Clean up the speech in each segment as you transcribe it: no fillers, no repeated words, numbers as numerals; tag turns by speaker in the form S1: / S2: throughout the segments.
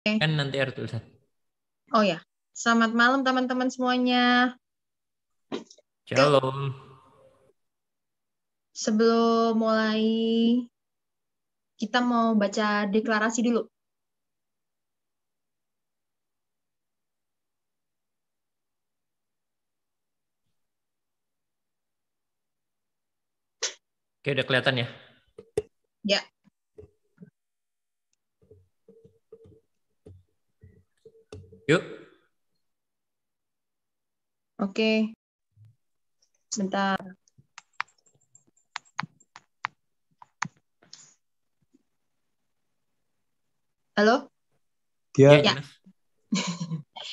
S1: Kan nanti ada tulisan.
S2: Oh ya, selamat malam teman-teman semuanya.
S1: Shalom.
S2: Sebelum mulai, kita mau baca deklarasi dulu.
S1: Oke, udah kelihatan ya?
S2: Ya.
S1: Yuk.
S2: Oke. Bentar. Halo?
S3: Ya.
S1: Ya.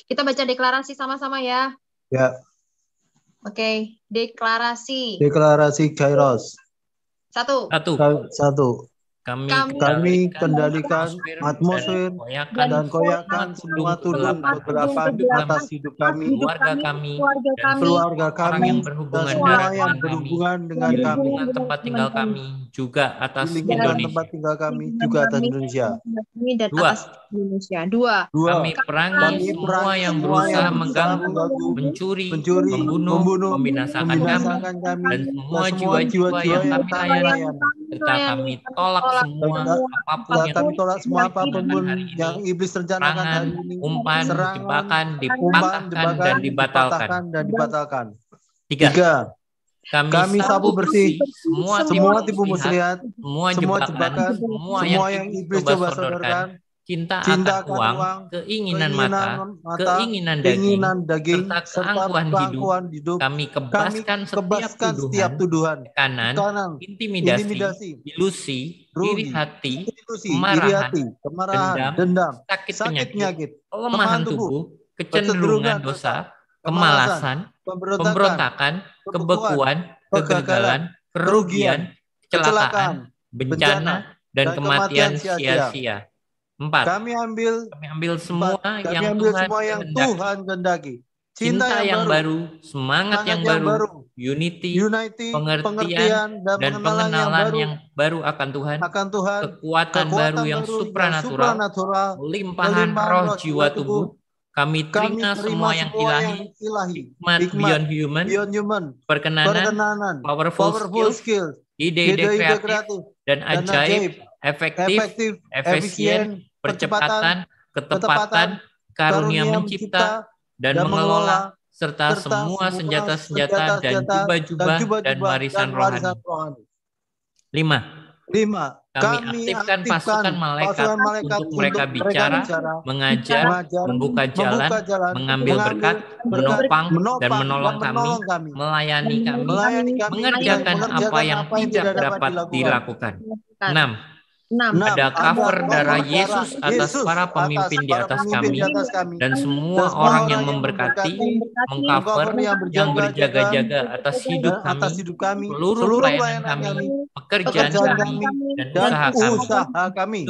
S2: Kita baca deklarasi sama-sama ya.
S3: Ya.
S2: Oke, deklarasi.
S3: Deklarasi Kairos.
S2: Satu.
S1: Kami
S3: kendalikan atmosfer dan koyakan semua turun kegelapan atas hidup kami,
S1: keluarga kami,
S3: dan keluarga kami,
S1: berhubungan
S3: dan semua yang berhubungan dengan kami,
S1: lingkungan tempat tinggal kami, juga atas
S3: di lingkungan tempat tinggal kami, juga atas Indonesia.
S2: Dan atas Indonesia. Dua.
S1: Kami perangi semua yang berusaha mengganggu, mencuri, membunuh, membinasakan kami, dan semua jiwa-jiwa yang kami layani. Serta kami tolak semua apapun yang iblis rencanakan hari ini, umpan, jebakan, dipatahkan dan dibatalkan. Tiga, kami sapu bersih semua tipu muslihat, semua jebakan, semua yang iblis coba sodorkan, cinta akan uang, keinginan mata, keinginan daging, serta keangkuhan hidup. Kami kebaskan setiap tuduhan, tekanan, intimidasi, ilusi, iri hati, kemarahan, dendam, sakit penyakit, kelemahan tubuh, kecenderungan dosa, kemalasan, pemberontakan, kebekuan, kegagalan, kerugian, kecelakaan, bencana, dan kematian sia-sia. 4. Kami ambil semua yang Tuhan kehendaki. Cinta yang baru, semangat yang baru, unity, pengertian dan pengenalan yang baru akan Tuhan, kekuatan baru yang supranatural, limpahan roh jiwa tubuh. Kami terima semua yang ilahi, hikmat beyond human, perkenanan, powerful skills, ide-ide kreatif, dan ajaib, efektif, efisien, percepatan, ketepatan, karunia mencipta dan mengelola, serta semua senjata-senjata dan jubah-jubah dan warisan rohani. 5. Kami aktifkan pasukan malaikat untuk mereka bicara, mengajar, membuka jalan, mengambil berkat, menopang dan menolong kami, melayani kami, mengerjakan apa yang tidak dapat dilakukan. 6. Ada cover darah Yesus atas para pemimpin di atas kami dan semua orang yang memberkati, mengcover, yang berjaga-jaga atas hidup kami, seluruh pelayanan kami, pekerjaan kami, dan usaha kami.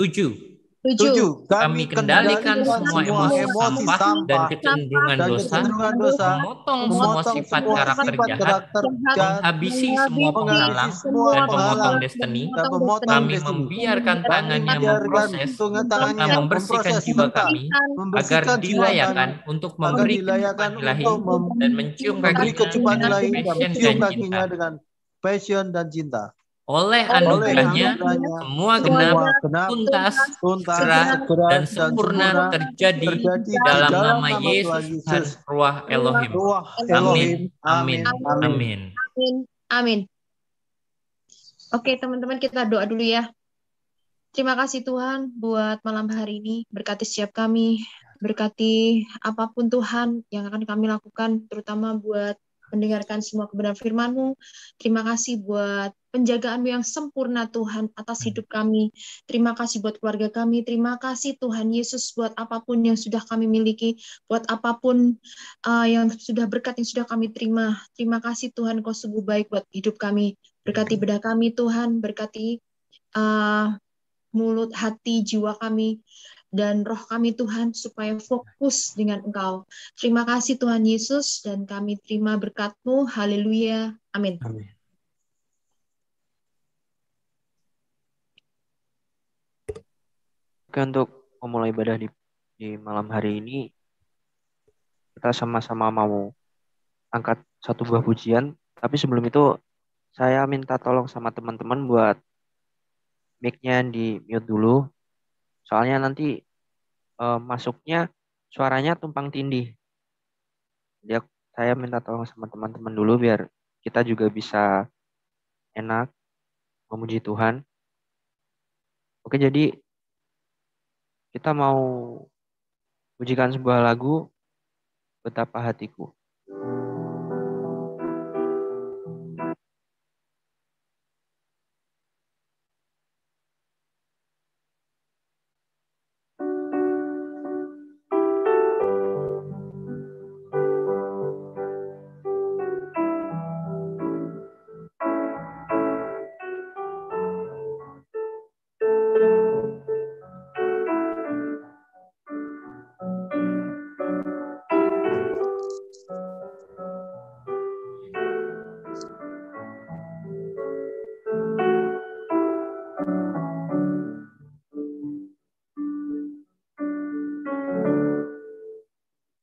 S1: 7. Kami kendalikan semua emosi sampah dan kecenderungan dosa, memotong semua sifat karakter jahat, menghabisi semua penghalang dan memotong destiny. Kami membiarkan tangannya memproses serta membersihkan jiwa kami agar dilayakan untuk memberi kecukupan ilahi dan mencium kakinya dengan passion dan cinta. Oleh anugerahnya, semua genap, tuntas, segera, dan sempurna terjadi dalam nama Yesus dan Ruah Elohim.
S2: Amin. Oke, teman-teman, kita doa dulu ya. Terima kasih Tuhan buat malam hari ini. Berkati setiap kami, berkati apapun Tuhan yang akan kami lakukan, terutama buat mendengarkan semua kebenaran firman-Mu. Terima kasih buat penjagaan-Mu yang sempurna Tuhan atas hidup kami. Terima kasih buat keluarga kami. Terima kasih Tuhan Yesus buat apapun yang sudah kami miliki, buat apapun yang sudah berkat yang sudah kami terima. Terima kasih Tuhan, Kau sungguh baik buat hidup kami. Berkati bedah kami Tuhan, berkati mulut, hati, jiwa kami, dan roh kami Tuhan, supaya fokus dengan Engkau. Terima kasih Tuhan Yesus, dan kami terima berkat-Mu. Haleluya. Amin.
S4: Oke, untuk memulai ibadah di malam hari ini kita sama-sama mau angkat satu buah pujian. Tapi sebelum itu saya minta tolong sama teman-teman buat mic-nya di mute dulu. Soalnya nanti masuknya suaranya tumpang tindih. Jadi saya minta tolong sama teman-teman dulu biar kita juga bisa enak memuji Tuhan. Oke, jadi kita mau pujikan sebuah lagu, Betapa Hatiku.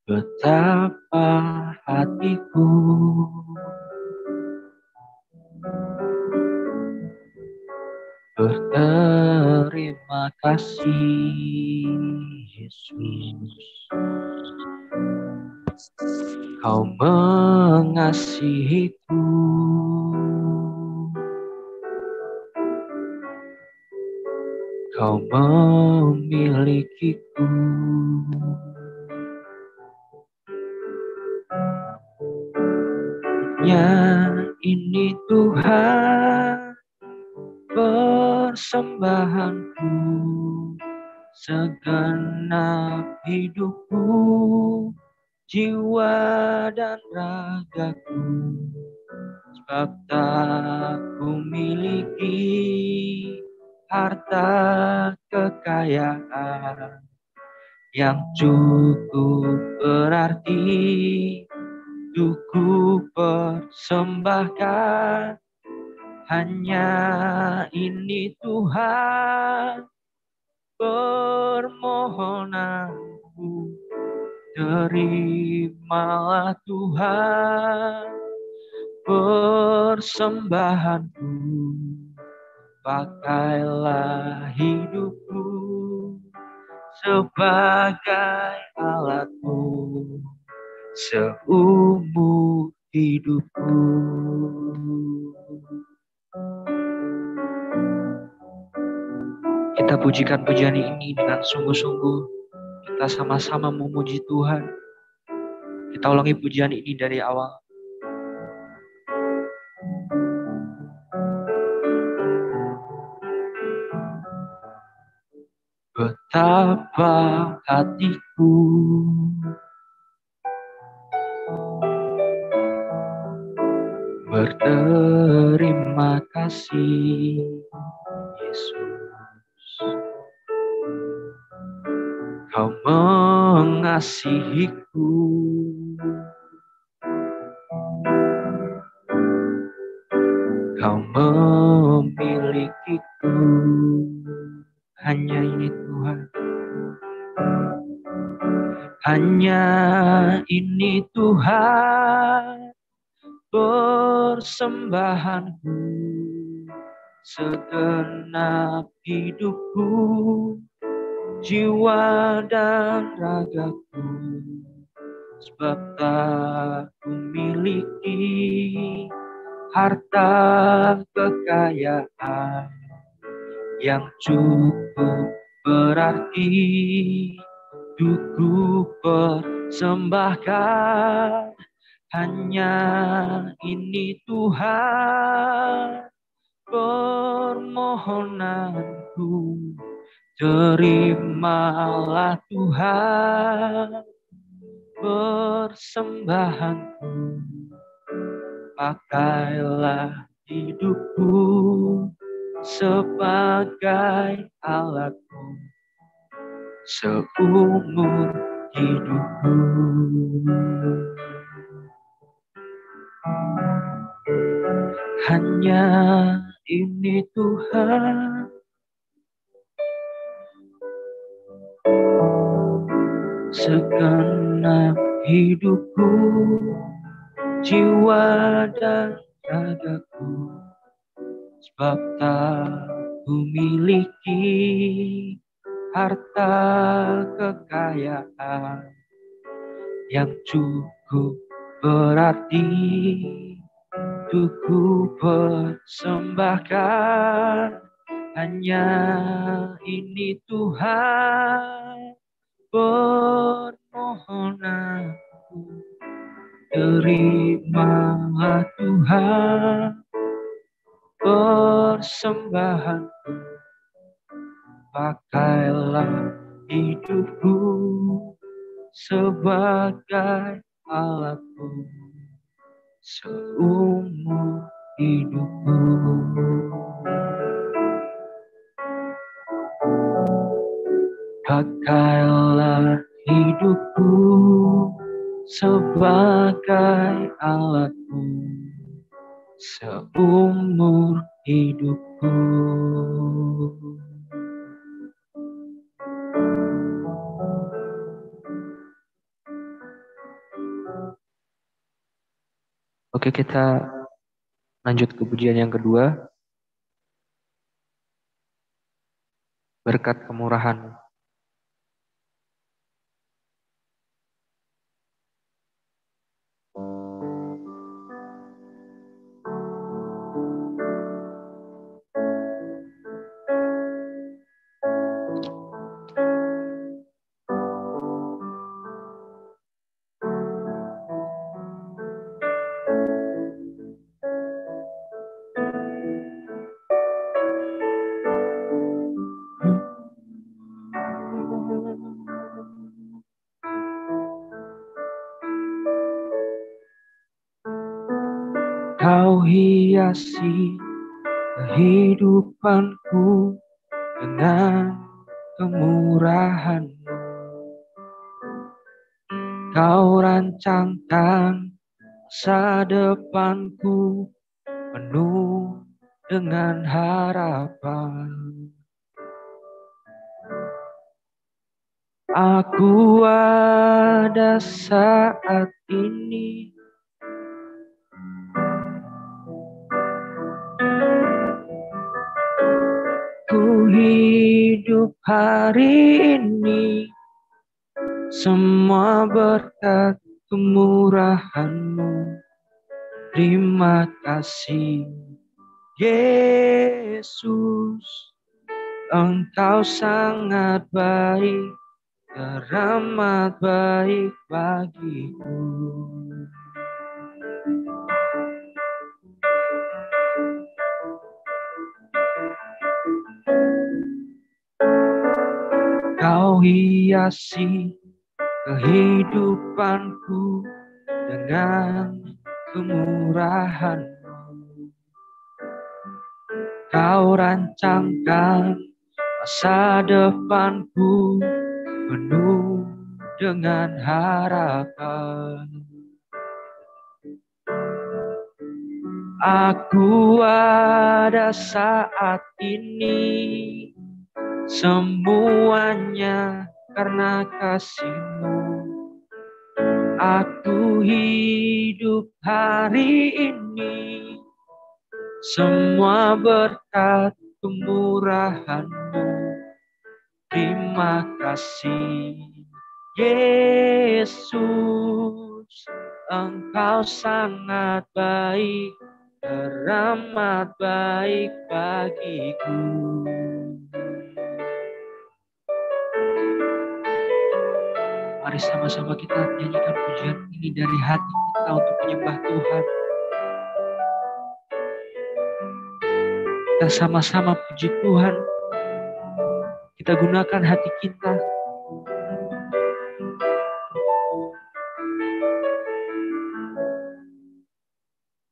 S4: Betapa hatiku berterima kasih, Yesus. Kau mengasihiku, Kau memilikiku. Ini Tuhan persembahanku, segenap hidupku, jiwa dan ragaku. Sebab tak kumiliki harta kekayaan yang cukup berarti untuk ku persembahkan. Hanya ini Tuhan permohonanku, terimalah Tuhan persembahanku, pakailah hidupku sebagai alatmu seumur hidupku. Kita pujikan pujian ini dengan sungguh-sungguh. Kita sama-sama memuji Tuhan. Kita ulangi pujian ini dari awal. Betapa hatiku berterima kasih, Yesus. Kau mengasihiku, Kau memilikiku. Hanya ini Tuhan, hanya ini Tuhan persembahanku, segenap hidupku, jiwa dan ragaku. Sebab tak kumiliki harta kekayaan yang cukup berarti untuk ku persembahkan. Hanya ini Tuhan permohonanku, terimalah Tuhan persembahanku, pakailah hidupku sebagai alatmu seumur hidupku. Hanya ini Tuhan segenap hidupku, jiwa dan ragaku, sebab tak kumiliki harta kekayaan yang cukup berarti untuk ku persembahkan. Hanya ini Tuhan permohonanku, terimalah Tuhan persembahanku, pakailah hidupku sebagai alatmu seumur hidupku. Pakailah hidupku sebagai alatmu seumur hidupku. Oke, kita lanjut ke pujian yang kedua. Berkat kemurahan. Kau hiasi kehidupanku dengan kemurahan-Mu. Kau rancangkan masa depanku penuh dengan harapan. Aku ada saat ini ku hidup hari ini, semua berkat kemurahan-Mu. Terima kasih Yesus, Engkau sangat baik, teramat baik bagiku. Kau hiasi kehidupanku dengan kemurahan-Mu. Kau rancangkan masa depanku penuh dengan harapan. Aku ada saat ini, semuanya karena kasih-Mu. Aku hidup hari ini, semua berkat kemurahan-Mu. Terima kasih Yesus, Engkau sangat baik, teramat baik bagiku. Mari sama-sama kita nyanyikan pujian ini dari hati kita untuk menyembah Tuhan. Kita sama-sama puji Tuhan. Kita gunakan hati kita.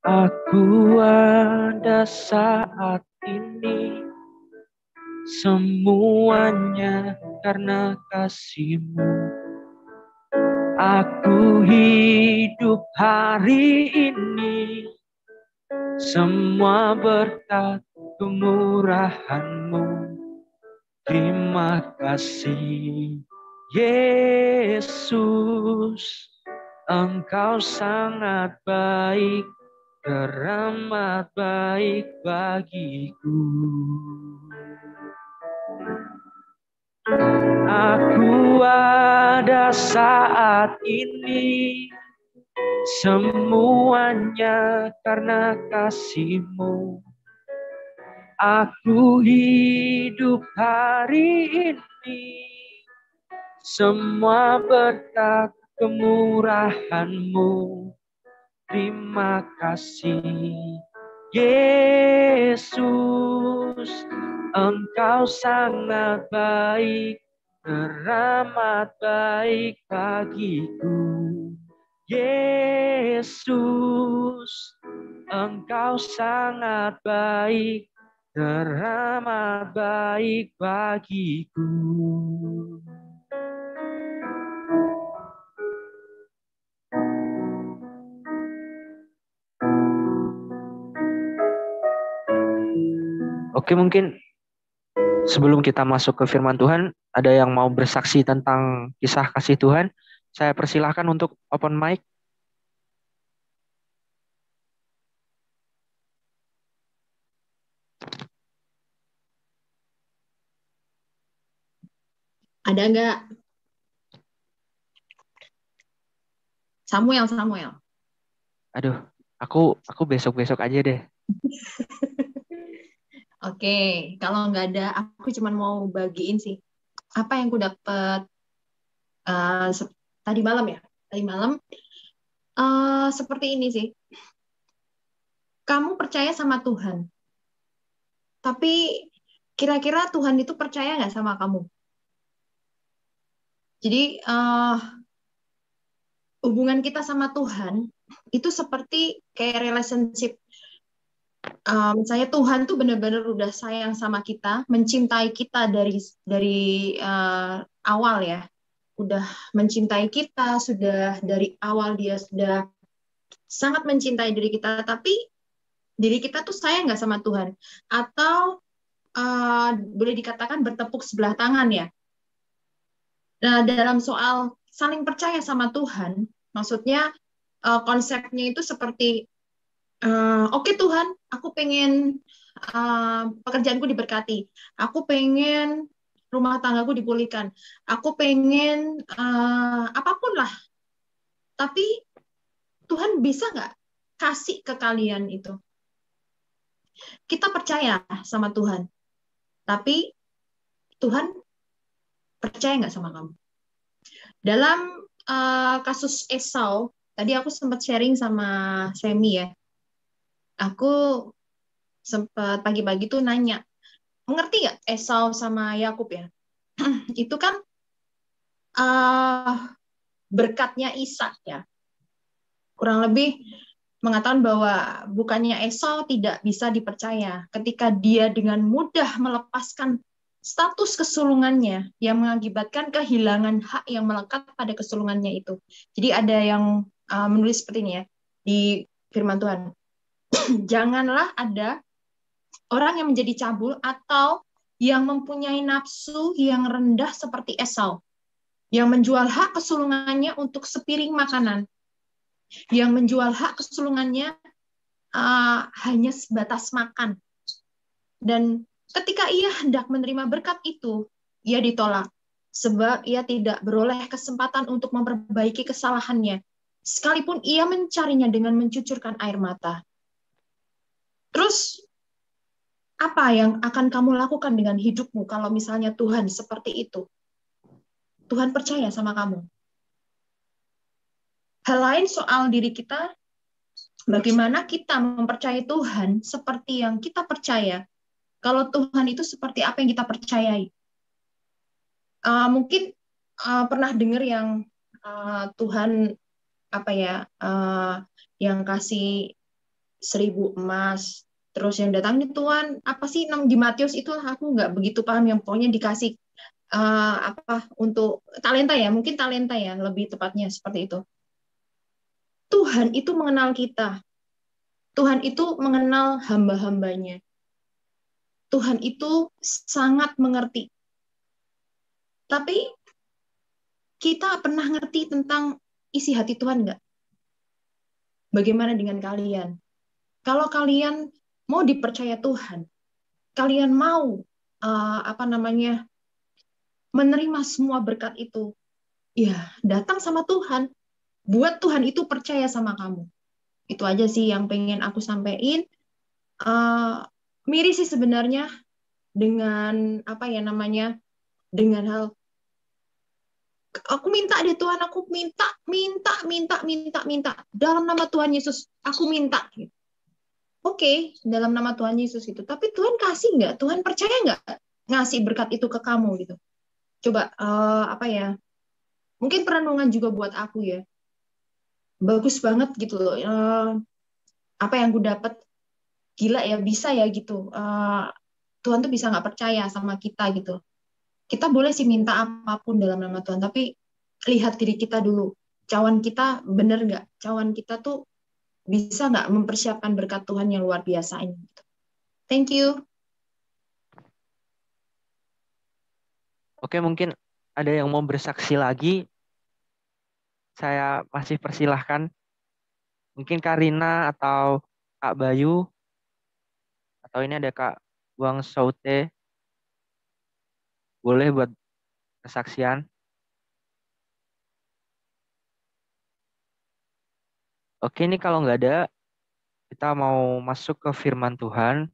S4: Aku ada saat ini, semuanya karena kasih-Mu. Aku hidup hari ini, semua berkat kemurahan-Mu. Terima kasih Yesus, Engkau sangat baik, teramat baik bagiku. Aku ada saat ini, semuanya karena kasih-Mu. Aku hidup hari ini, semua berkat kemurahan-Mu. Terima kasih, Yesus, Engkau sangat baik, teramat baik bagiku. Yesus, Engkau sangat baik, teramat baik bagiku. Oke, mungkin sebelum kita masuk ke firman Tuhan, ada yang mau bersaksi tentang kisah kasih Tuhan? Saya persilahkan untuk open mic.
S2: Ada nggak? Samuel.
S4: Aduh, aku besok-besok aja deh.
S2: Oke, kalau nggak ada, aku cuma mau bagiin sih. Apa yang aku dapat tadi malam ya? Tadi malam seperti ini sih. Kamu percaya sama Tuhan, tapi kira-kira Tuhan itu percaya nggak sama kamu? Jadi hubungan kita sama Tuhan itu seperti kayak relationship. Misalnya Tuhan tuh benar-benar udah sayang sama kita, mencintai kita dari awal ya, udah mencintai kita, sudah dari awal dia sudah sangat mencintai diri kita, tapi diri kita tuh sayang nggak sama Tuhan, atau boleh dikatakan bertepuk sebelah tangan ya. Nah, dalam soal saling percaya sama Tuhan, maksudnya konsepnya itu seperti oke Tuhan, aku pengen pekerjaanku diberkati, aku pengen rumah tanggaku dipulihkan, aku pengen apapun lah. Tapi Tuhan bisa nggak kasih ke kalian itu? Kita percaya sama Tuhan, tapi Tuhan percaya nggak sama kamu? Dalam kasus Esau, tadi aku sempat sharing sama Semi ya. Aku sempat pagi-pagi tuh nanya, mengerti nggak Esau sama Yakub ya? Itu kan berkatnya Ishak ya. Kurang lebih mengatakan bahwa bukannya Esau tidak bisa dipercaya ketika dia dengan mudah melepaskan status kesulungannya yang mengakibatkan kehilangan hak yang melekat pada kesulungannya itu. Jadi ada yang menulis seperti ini ya di firman Tuhan. Janganlah ada orang yang menjadi cabul atau yang mempunyai nafsu yang rendah seperti Esau, yang menjual hak kesulungannya untuk sepiring makanan, yang menjual hak kesulungannya hanya sebatas makan. Dan ketika ia hendak menerima berkat itu, ia ditolak, sebab ia tidak beroleh kesempatan untuk memperbaiki kesalahannya, sekalipun ia mencarinya dengan mencucurkan air mata. Terus, apa yang akan kamu lakukan dengan hidupmu kalau misalnya Tuhan seperti itu? Tuhan percaya sama kamu. Hal lain soal diri kita, bagaimana kita mempercayai Tuhan seperti yang kita percaya, kalau Tuhan itu seperti apa yang kita percayai. Mungkin pernah dengar yang Tuhan yang kasih 1000 emas, terus yang datang nih Tuhan apa sih di Matius itu, aku nggak begitu paham, yang pokoknya dikasih untuk talenta ya, mungkin talenta ya lebih tepatnya seperti itu. Tuhan itu mengenal kita, Tuhan itu mengenal hamba-hambanya, Tuhan itu sangat mengerti. Tapi kita pernah ngerti tentang isi hati Tuhan nggak? Bagaimana dengan kalian? Kalau kalian mau dipercaya Tuhan, kalian mau menerima semua berkat itu, ya datang sama Tuhan. Buat Tuhan itu percaya sama kamu. Itu aja sih yang pengen aku sampaikan. Miris sih sebenarnya dengan dengan hal aku minta deh Tuhan, aku minta dalam nama Tuhan Yesus, aku minta. Oke, dalam nama Tuhan Yesus itu. Tapi Tuhan kasih nggak? Tuhan percaya nggak ngasih berkat itu ke kamu gitu? Coba mungkin perenungan juga buat aku ya. Bagus banget gitu loh. Apa yang gue dapat gila ya, bisa ya gitu. Tuhan tuh bisa nggak percaya sama kita gitu. Kita boleh sih minta apapun dalam nama Tuhan, tapi lihat diri kita dulu. Cawan kita bener nggak? Cawan kita tuh bisa nggak mempersiapkan berkat Tuhan yang luar biasa ini? Gitu. Thank you.
S4: Oke, mungkin ada yang mau bersaksi lagi. Saya masih persilahkan. Mungkin Karina atau Kak Bayu. Atau ini ada Kak Wang Saute. Boleh buat kesaksian. Oke, ini kalau nggak ada, kita mau masuk ke firman Tuhan.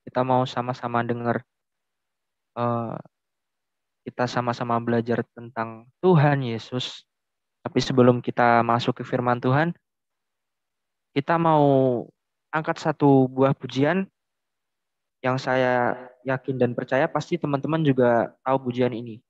S4: Kita mau sama-sama dengar, kita sama-sama belajar tentang Tuhan Yesus. Tapi sebelum kita masuk ke firman Tuhan, kita mau angkat satu buah pujian yang saya yakin dan percaya pasti teman-teman juga tahu pujian ini.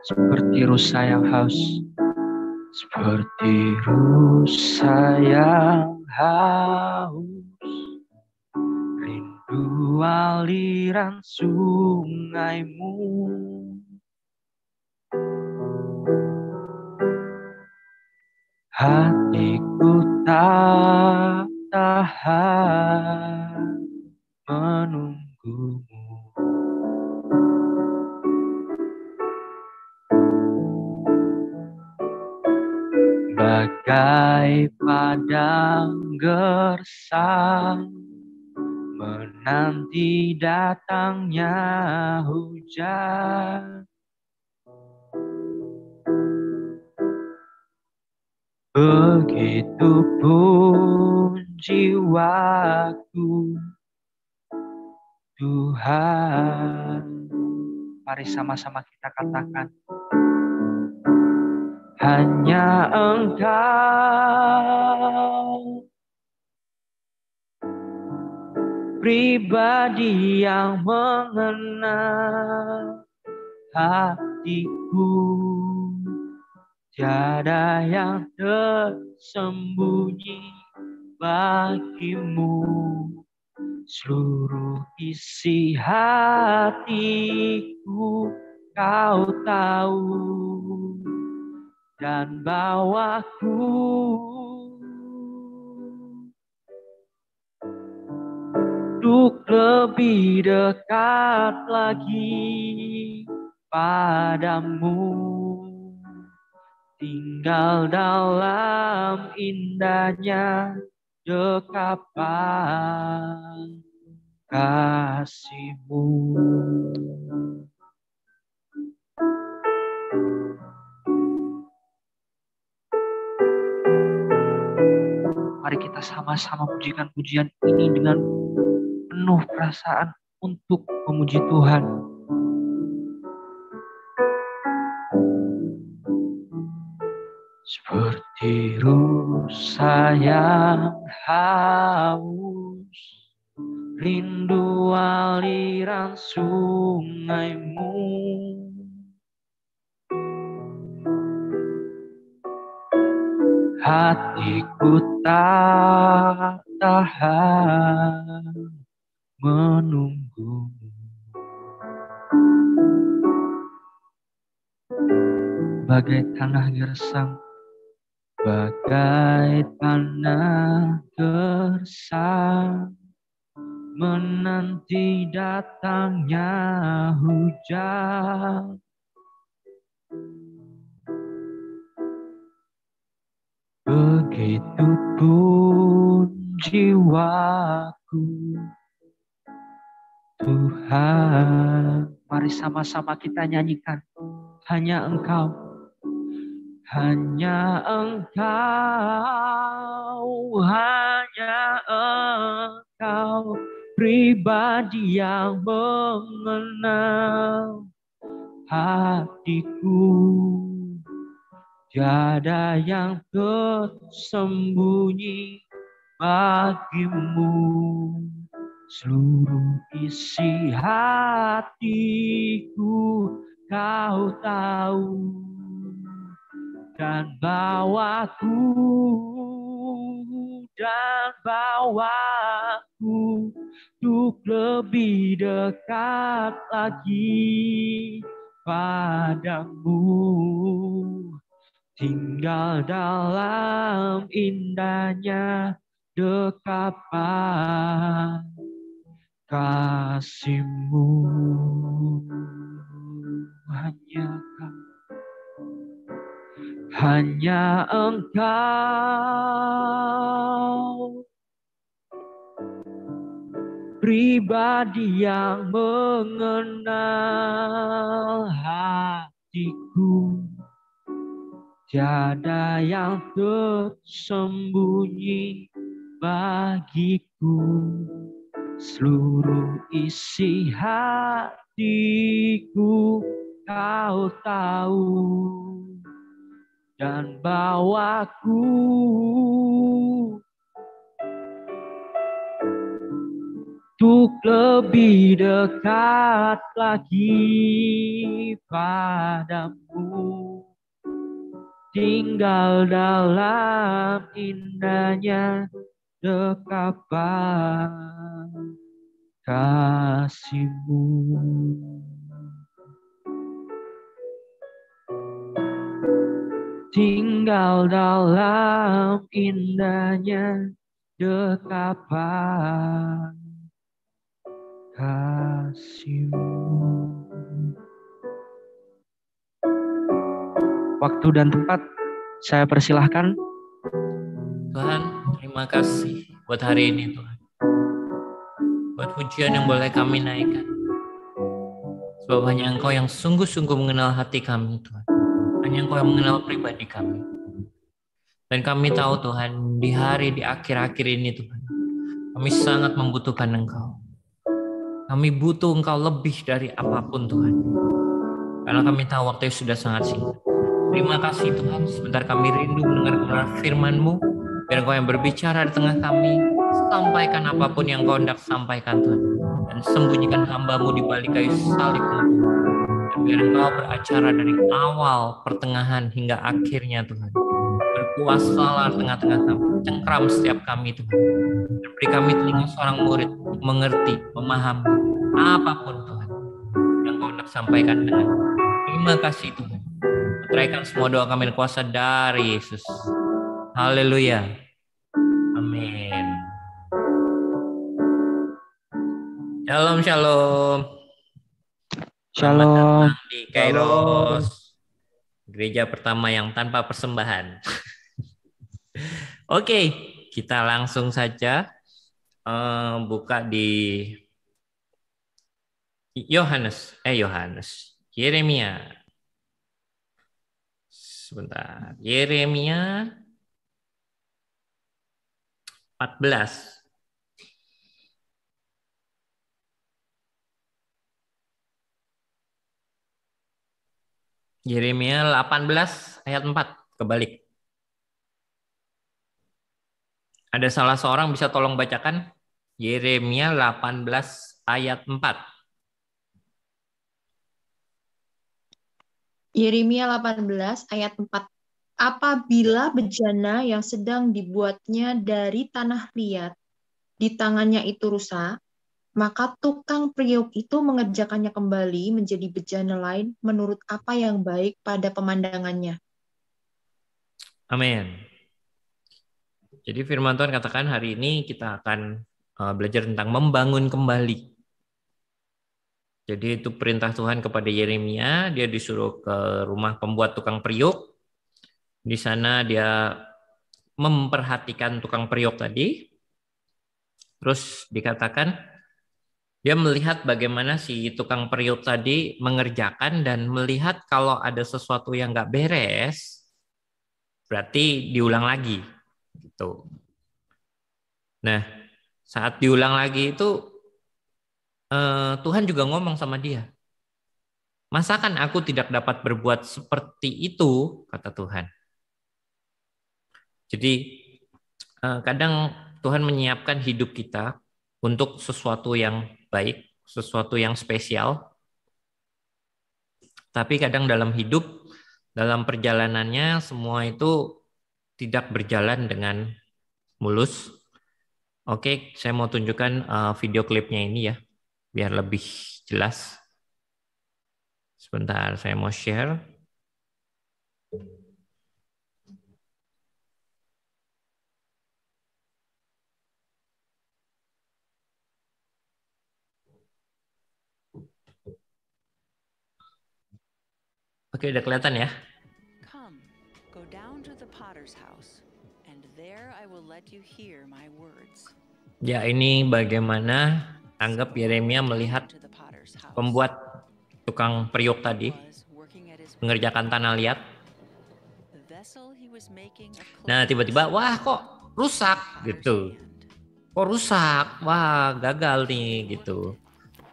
S4: Seperti rusa yang haus, seperti rusa yang haus, rindu aliran sungaimu. Hatiku tak tahan menunggumu. Bagai padang gersang menanti datangnya hujan. Begitupun jiwaku, Tuhan. Mari sama-sama kita katakan. Hanya Engkau, pribadi yang mengenal hatiku. Tiada yang tersembunyi bagimu. Seluruh isi hatiku Kau tahu, dan bawaku untuk lebih dekat lagi padamu, tinggal dalam indahnya dekapan kasih-Mu. Mari kita sama-sama pujikan pujian ini dengan penuh perasaan untuk memuji Tuhan. Seperti rusa yang haus, rindu aliran sungaimu. Hatiku tak tahan menunggu. Bagai tanah gersang, bagai tanah gersang, menanti datangnya hujan. Begitupun jiwaku, Tuhan. Mari sama-sama kita nyanyikan. Hanya Engkau, hanya Engkau, hanya Engkau, pribadi yang mengenal hatiku. Tiada yang tersembunyi bagimu. Seluruh isi hatiku Kau tahu, dan bawaku untuk lebih dekat lagi padamu. Tinggal dalam indahnya dekapan kasih-Mu. Hanya Engkau, pribadi yang mengenal hatiku. Tiada yang tersembunyi bagiku. Seluruh isi hatiku Kau tahu, dan bawaku untuk lebih dekat lagi padamu. Tinggal dalam indahnya dekapan kasih-Mu. Tinggal dalam indahnya dekapan kasih-Mu. Waktu dan tempat saya persilahkan.
S1: Tuhan, terima kasih buat hari ini Tuhan. Buat pujian yang boleh kami naikkan. Sebab hanya Engkau yang sungguh-sungguh mengenal hati kami Tuhan. Hanya Engkau yang mengenal pribadi kami. Dan kami tahu Tuhan, di akhir-akhir ini Tuhan, kami sangat membutuhkan Engkau. Kami butuh Engkau lebih dari apapun Tuhan. Karena kami tahu waktunya sudah sangat singkat. Terima kasih Tuhan, sebentar kami rindu mendengar firman-Mu. Biar Engkau yang berbicara di tengah kami. Sampaikan apapun yang Engkau hendak sampaikan Tuhan. Dan sembunyikan hamba-Mu di balik kayu salib-Mu. Dan biar Engkau beracara dari awal, pertengahan, hingga akhirnya Tuhan. Berkuasalah tengah-tengah kami. Cengkram setiap kami Tuhan. Dan beri kami telinga seorang murid untuk mengerti, memahami apapun Tuhan yang Engkau hendak sampaikan dengan. Terima kasih Tuhan. Meteraikan semua doa kami dengan kuasa dari Yesus. Haleluya. Amin. Shalom, shalom. Selamat datang di Kairos. Gereja pertama yang tanpa persembahan. Oke, kita langsung saja buka di Yeremia. Sebentar. Yeremia 14. Yeremia 18 ayat 4, kebalik. Ada salah seorang bisa tolong bacakan? Yeremia 18 ayat 4.
S2: Yeremia 18 ayat 4. Apabila bejana yang sedang dibuatnya dari tanah liat di tangannya itu rusak, maka tukang priuk itu mengerjakannya kembali menjadi bejana lain menurut apa yang baik pada pemandangannya.
S1: Amin. Jadi firman Tuhan katakan hari ini kita akan belajar tentang membangun kembali. Jadi itu perintah Tuhan kepada Yeremia, dia disuruh ke rumah pembuat tukang priuk. Di sana dia memperhatikan tukang priuk tadi. Terus dikatakan dia melihat bagaimana si tukang periuk tadi mengerjakan dan melihat kalau ada sesuatu yang nggak beres, berarti diulang lagi. Gitu. Nah, saat diulang lagi itu Tuhan juga ngomong sama dia. Masakan aku tidak dapat berbuat seperti itu, kata Tuhan. Jadi kadang Tuhan menyiapkan hidup kita untuk sesuatu yang baik, sesuatu yang spesial. Tapi kadang dalam hidup, dalam perjalanannya semua itu tidak berjalan dengan mulus. Oke, saya mau tunjukkan video klipnya ini ya, biar lebih jelas. Sebentar, saya mau share. Oke, udah kelihatan ya?
S5: Come, go down to the potter's house, and there I will let you hear my words.
S1: Ya, ini bagaimana anggap Yeremia melihat pembuat tukang periuk tadi mengerjakan tanah liat. Nah, tiba-tiba, wah kok rusak gitu. Kok rusak? Wah, gagal nih gitu.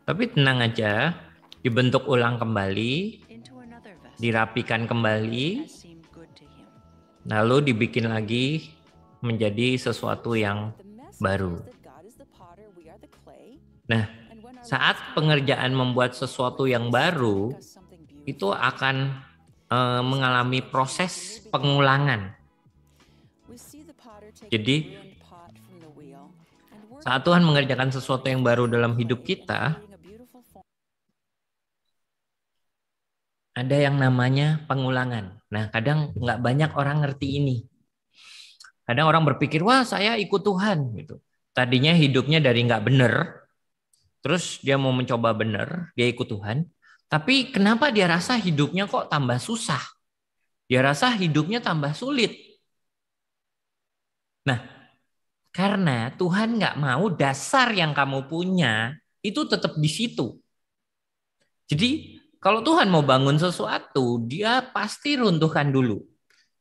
S1: Tapi tenang aja, dibentuk ulang kembali, dirapikan kembali, lalu dibikin lagi menjadi sesuatu yang baru. Nah, saat pengerjaan membuat sesuatu yang baru, itu akan mengalami proses pengulangan. Jadi, saat Tuhan mengerjakan sesuatu yang baru dalam hidup kita, ada yang namanya pengulangan. Nah, kadang nggak banyak orang ngerti ini. Kadang orang berpikir, wah saya ikut Tuhan. Gitu. Tadinya hidupnya dari nggak benar, terus dia mau mencoba benar, dia ikut Tuhan. Tapi kenapa dia rasa hidupnya kok tambah susah? Dia rasa hidupnya tambah sulit. Nah, karena Tuhan nggak mau dasar yang kamu punya itu tetap di situ. Jadi kalau Tuhan mau bangun sesuatu, dia pasti runtuhkan dulu.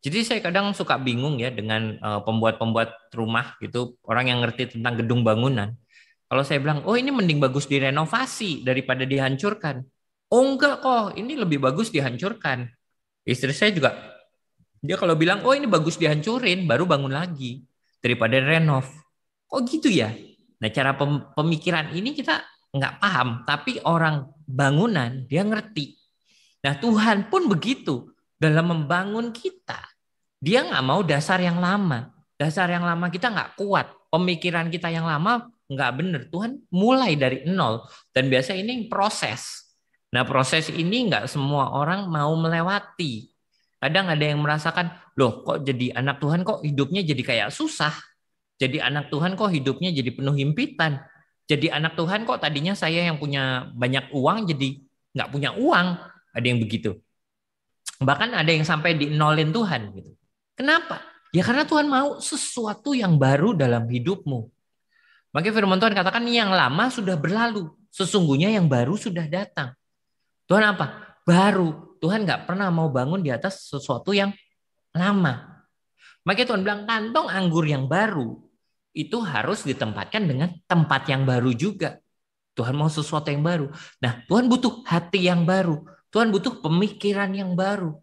S1: Jadi saya kadang suka bingung ya dengan pembuat-pembuat rumah gitu, orang yang ngerti tentang gedung bangunan. Kalau saya bilang, oh ini mending bagus direnovasi daripada dihancurkan. Oh enggak kok, ini lebih bagus dihancurkan. Istri saya juga, dia kalau bilang, oh ini bagus dihancurin, baru bangun lagi daripada renov. Oh gitu ya? Nah cara pemikiran ini kita nggak paham, tapi orang bangunan dia ngerti. Nah Tuhan pun begitu dalam membangun kita, dia nggak mau dasar yang lama. Dasar yang lama kita nggak kuat, pemikiran kita yang lama nggak benar. Tuhan mulai dari nol dan biasa ini proses. Nah proses ini nggak semua orang mau melewati. Kadang ada yang merasakan, loh kok jadi anak Tuhan kok hidupnya jadi kayak susah. Jadi anak Tuhan kok hidupnya jadi penuh himpitan. Jadi anak Tuhan kok tadinya saya yang punya banyak uang jadi nggak punya uang. Ada yang begitu. Bahkan ada yang sampai dinolin Tuhan. Gitu. Kenapa? Ya karena Tuhan mau sesuatu yang baru dalam hidupmu. Makanya firman Tuhan katakan yang lama sudah berlalu. Sesungguhnya yang baru sudah datang. Tuhan apa? Baru. Tuhan nggak pernah mau bangun di atas sesuatu yang lama. Makanya Tuhan bilang kantong anggur yang baru itu harus ditempatkan dengan tempat yang baru juga. Tuhan mau sesuatu yang baru. Nah, Tuhan butuh hati yang baru. Tuhan butuh pemikiran yang baru.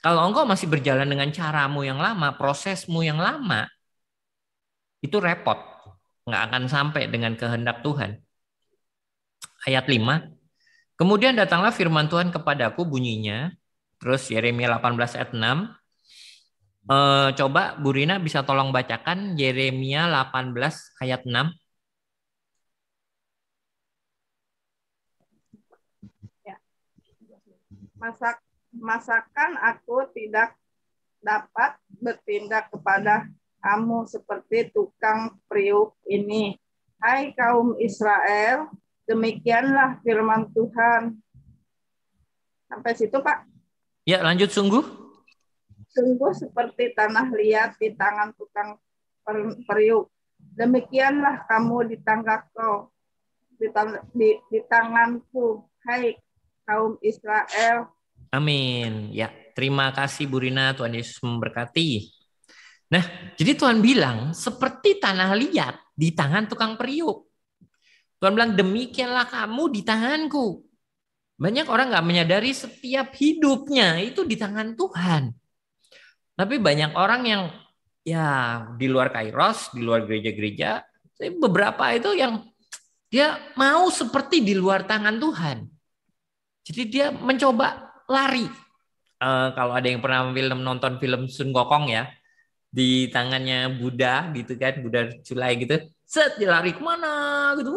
S1: Kalau engkau masih berjalan dengan caramu yang lama, prosesmu yang lama, itu repot. nggak akan sampai dengan kehendak Tuhan. Ayat 5, kemudian datanglah firman Tuhan kepadaku bunyinya, terus Yeremia 18 ayat 6. Coba Bu Rina bisa tolong bacakan Yeremia 18 ayat 6.
S6: Ya. Masakan aku tidak dapat bertindak kepada kamu seperti tukang periuk ini. Hai kaum Israel, demikianlah firman Tuhan. Sampai situ, Pak.
S1: Ya, lanjut. Sungguh seperti tanah liat di tangan tukang periuk. Demikianlah kamu di tanganku, hai kaum Israel. Amin. Ya, terima kasih Bu Rina. Tuhan Yesus memberkati. Nah, jadi Tuhan bilang seperti tanah liat di tangan tukang periuk. Tuhan bilang demikianlah kamu di tanganku. Banyak orang nggak menyadari setiap hidupnya itu di tangan Tuhan. Tapi banyak orang yang ya di luar Kairos, di luar gereja-gereja, beberapa itu yang dia mau seperti di luar tangan Tuhan. Jadi dia mencoba lari. Kalau ada yang pernah nonton film Sun Gokong ya, di tangannya Buddha gitu kan, Buddha culai gitu, set dia lari kemana gitu,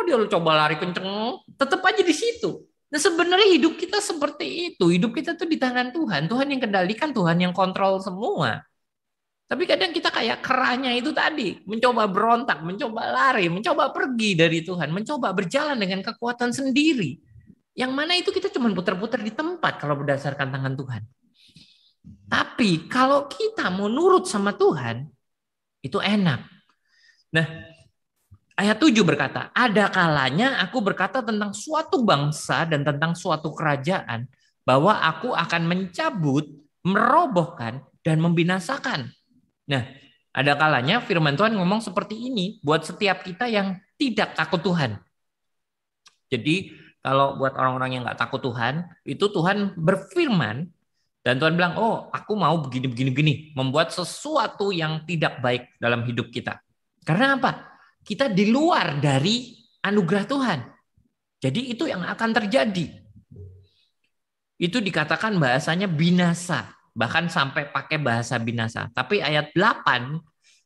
S1: dia coba lari kenceng, tetap aja di situ. Nah sebenarnya hidup kita seperti itu. Hidup kita tuh di tangan Tuhan. Tuhan yang kendalikan, Tuhan yang kontrol semua. Tapi kadang kita kayak keranya itu tadi. Mencoba berontak, mencoba lari, mencoba pergi dari Tuhan. Mencoba berjalan dengan kekuatan sendiri. Yang mana itu kita cuma putar-putar di tempat kalau berdasarkan tangan Tuhan. Tapi kalau kita mau nurut sama Tuhan, itu enak. Nah, ayat 7 berkata, ada kalanya aku berkata tentang suatu bangsa dan tentang suatu kerajaan, bahwa aku akan mencabut, merobohkan, dan membinasakan. Nah, ada kalanya firman Tuhan ngomong seperti ini buat setiap kita yang tidak takut Tuhan. Jadi, kalau buat orang-orang yang nggak takut Tuhan, itu Tuhan berfirman, dan Tuhan bilang, oh aku mau begini, membuat sesuatu yang tidak baik dalam hidup kita. Karena apa? Kita di luar dari anugerah Tuhan. Jadi itu yang akan terjadi. Itu dikatakan bahasanya binasa. Bahkan sampai pakai bahasa binasa. Tapi ayat 8,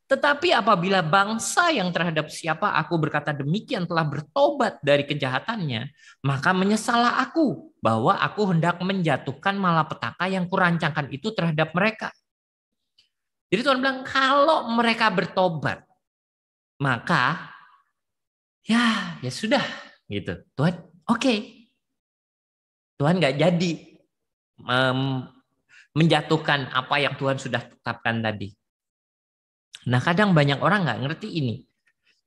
S1: tetapi apabila bangsa yang terhadap siapa aku berkata demikian telah bertobat dari kejahatannya, maka menyesallah aku bahwa aku hendak menjatuhkan malapetaka yang kurancangkan itu terhadap mereka. Jadi Tuhan bilang kalau mereka bertobat, maka ya sudah gitu. Tuhan oke. Tuhan nggak jadi menjatuhkan apa yang Tuhan sudah tetapkan tadi. Nah kadang banyak orang nggak ngerti ini.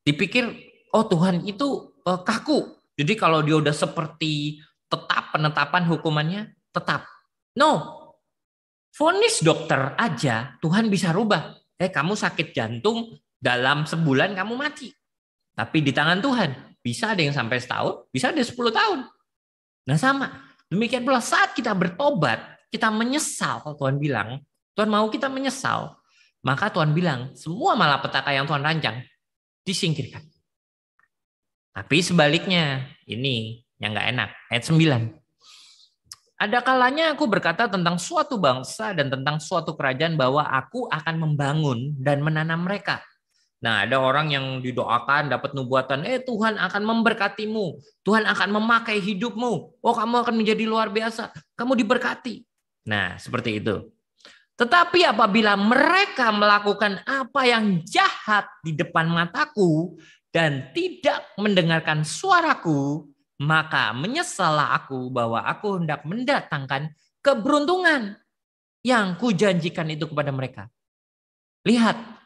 S1: Dipikir oh Tuhan itu kaku. Jadi kalau dia udah seperti tetap penetapan hukumannya tetap. No. Vonis dokter aja Tuhan bisa rubah. Kamu sakit jantung dalam sebulan kamu mati. Tapi di tangan Tuhan. Bisa ada yang sampai setahun, bisa ada 10 tahun. Nah sama. Demikian pula saat kita bertobat, kita menyesal. Tuhan bilang, Tuhan mau kita menyesal. Maka Tuhan bilang, semua malapetaka yang Tuhan rancang, disingkirkan. Tapi sebaliknya, ini yang gak enak. Ayat 9. Ada kalanya aku berkata tentang suatu bangsa dan tentang suatu kerajaan bahwa aku akan membangun dan menanam mereka. Nah, ada orang yang didoakan dapat nubuatan, Tuhan akan memberkatimu, Tuhan akan memakai hidupmu, oh kamu akan menjadi luar biasa, kamu diberkati. Nah, seperti itu. Tetapi apabila mereka melakukan apa yang jahat di depan mataku dan tidak mendengarkan suaraku, maka menyesallah aku bahwa aku hendak mendatangkan keberuntungan yang kujanjikan itu kepada mereka. Lihat,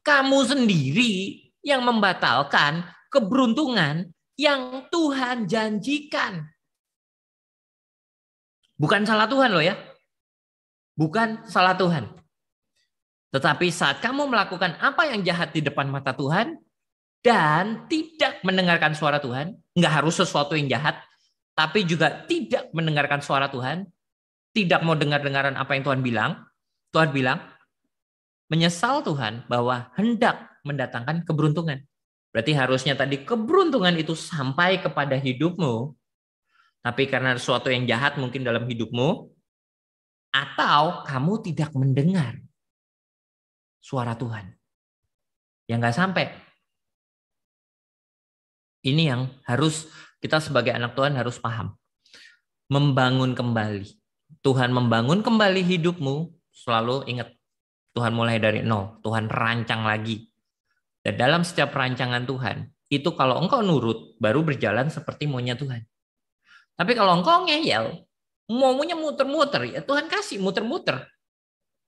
S1: kamu sendiri yang membatalkan keberuntungan yang Tuhan janjikan. Bukan salah Tuhan loh ya. Bukan salah Tuhan. Tetapi saat kamu melakukan apa yang jahat di depan mata Tuhan dan tidak mendengarkan suara Tuhan, nggak harus sesuatu yang jahat, tapi juga tidak mendengarkan suara Tuhan, tidak mau dengar-dengaran apa yang Tuhan bilang menyesal Tuhan bahwa hendak mendatangkan keberuntungan. Berarti harusnya tadi keberuntungan itu sampai kepada hidupmu, tapi karena sesuatu yang jahat mungkin dalam hidupmu, atau kamu tidak mendengar suara Tuhan. Yang nggak sampai. Ini yang harus kita sebagai anak Tuhan harus paham. Membangun kembali. Tuhan membangun kembali hidupmu, selalu ingat, Tuhan mulai dari nol. Tuhan rancang lagi. Dan dalam setiap rancangan Tuhan, itu kalau engkau nurut, baru berjalan seperti maunya Tuhan. Tapi kalau engkau ngeyel, maunya muter-muter, ya Tuhan kasih muter-muter.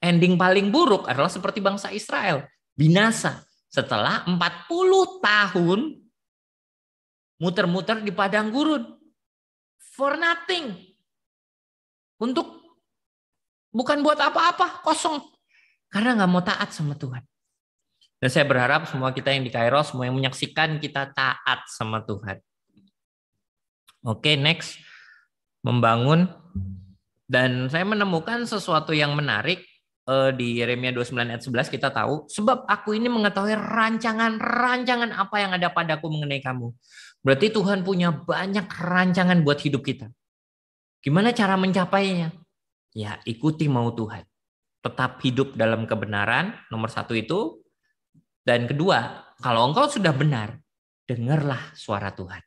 S1: Ending paling buruk adalah seperti bangsa Israel. Binasa. Setelah 40 tahun, muter-muter di padang gurun. For nothing. Bukan buat apa-apa, kosong. Karena nggak mau taat sama Tuhan. Dan saya berharap semua kita yang di Kairos, semua yang menyaksikan, kita taat sama Tuhan. Oke, next. Membangun. Dan saya menemukan sesuatu yang menarik di Yeremia 29 ayat 11, kita tahu. Sebab aku ini mengetahui rancangan apa yang ada padaku mengenai kamu. Berarti Tuhan punya banyak rancangan buat hidup kita. Gimana cara mencapainya? Ya, ikuti mau Tuhan. Tetap hidup dalam kebenaran, nomor 1 itu. Dan kedua, kalau engkau sudah benar, dengarlah suara Tuhan.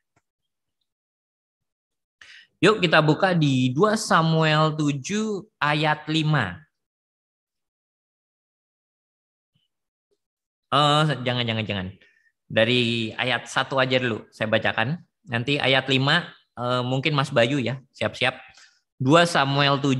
S1: Yuk kita buka di 2 Samuel 7 ayat 5. Jangan. Dari ayat 1 aja dulu saya bacakan. Nanti ayat 5 mungkin Mas Bayu ya, siap-siap. 2 Samuel 7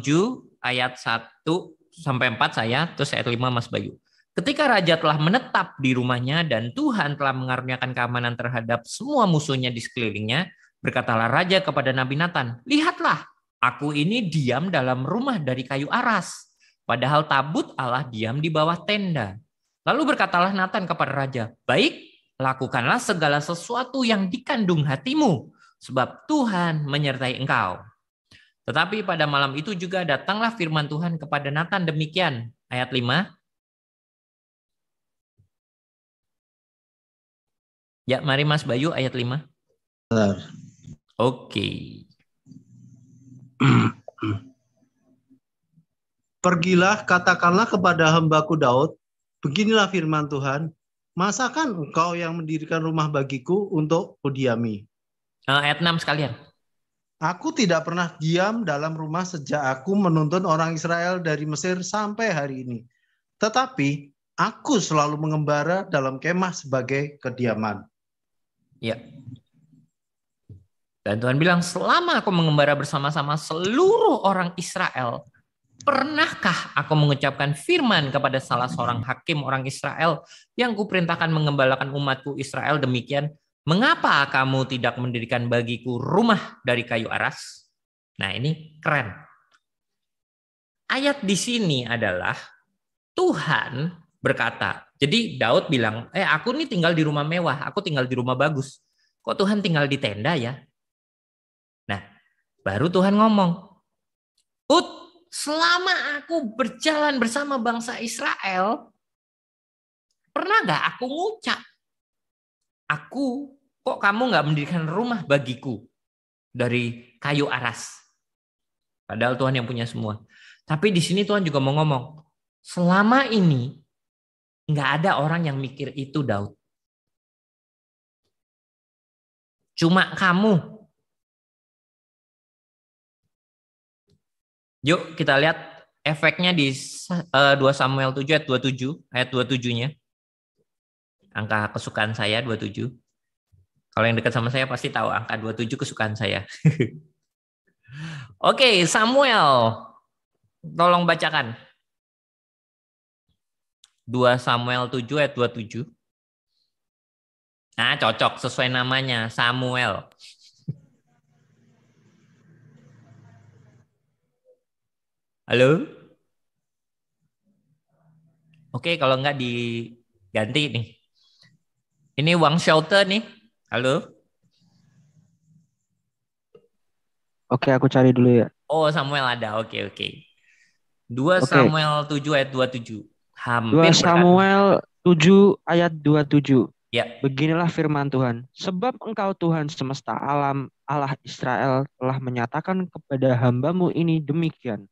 S1: ayat 1 sampai 4 saya, terus ayat 5 Mas Bayu. Ketika raja telah menetap di rumahnya dan Tuhan telah mengaruniakan keamanan terhadap semua musuhnya di sekelilingnya, berkatalah raja kepada Nabi Natan, lihatlah, aku ini diam dalam rumah dari kayu aras, padahal tabut Allah diam di bawah tenda. Lalu berkatalah Natan kepada raja, baik, lakukanlah segala sesuatu yang dikandung hatimu, sebab Tuhan menyertai engkau. Tetapi pada malam itu juga datanglah firman Tuhan kepada Natan demikian, ayat 5. Ya, mari Mas Bayu ayat 5. Oke.
S3: Pergilah, katakanlah kepada hambaku Daud, beginilah firman Tuhan, masakan engkau yang mendirikan rumah bagiku untuk kudiami?
S1: Ayat 6 sekalian.
S3: Aku tidak pernah diam dalam rumah sejak aku menuntun orang Israel dari Mesir sampai hari ini. Tetapi aku selalu mengembara dalam kemah sebagai kediaman.
S1: Ya. Dan Tuhan bilang, selama aku mengembara bersama-sama seluruh orang Israel, pernahkah aku mengucapkan firman kepada salah seorang hakim orang Israel yang kuperintahkan mengembalakan umatku Israel demikian, mengapa kamu tidak mendirikan bagiku rumah dari kayu aras? Nah, ini keren. Ayat di sini adalah Tuhan berkata, jadi Daud bilang, aku nih tinggal di rumah mewah, aku tinggal di rumah bagus. Kok Tuhan tinggal di tenda ya? Nah, baru Tuhan ngomong, selama aku berjalan bersama bangsa Israel, pernah nggak aku ngucap, kok kamu nggak mendirikan rumah bagiku dari kayu aras? Padahal Tuhan yang punya semua. Tapi di sini Tuhan juga mau ngomong, selama ini nggak ada orang yang mikir itu, Daud. Cuma kamu. Yuk kita lihat efeknya di 2 Samuel 7 ayat 27. Ayat 27-nya. Angka kesukaan saya 27. Kalau yang dekat sama saya pasti tahu angka 27 kesukaan saya. Oke, Samuel. Tolong bacakan. 2 Samuel 7 ayat 27. Nah, cocok sesuai namanya, Samuel. Halo? Oke, kalau enggak diganti nih. Ini Wang Shelter nih. Halo?
S4: Oke, aku cari dulu ya.
S1: Oh, Samuel ada. Oke. 2 Samuel 7 ayat 27. Hampir
S4: 2 Samuel 7 ayat 27.
S1: Ya.
S4: Beginilah firman Tuhan, sebab Engkau Tuhan semesta alam, Allah Israel telah menyatakan kepada hamba-Mu ini demikian.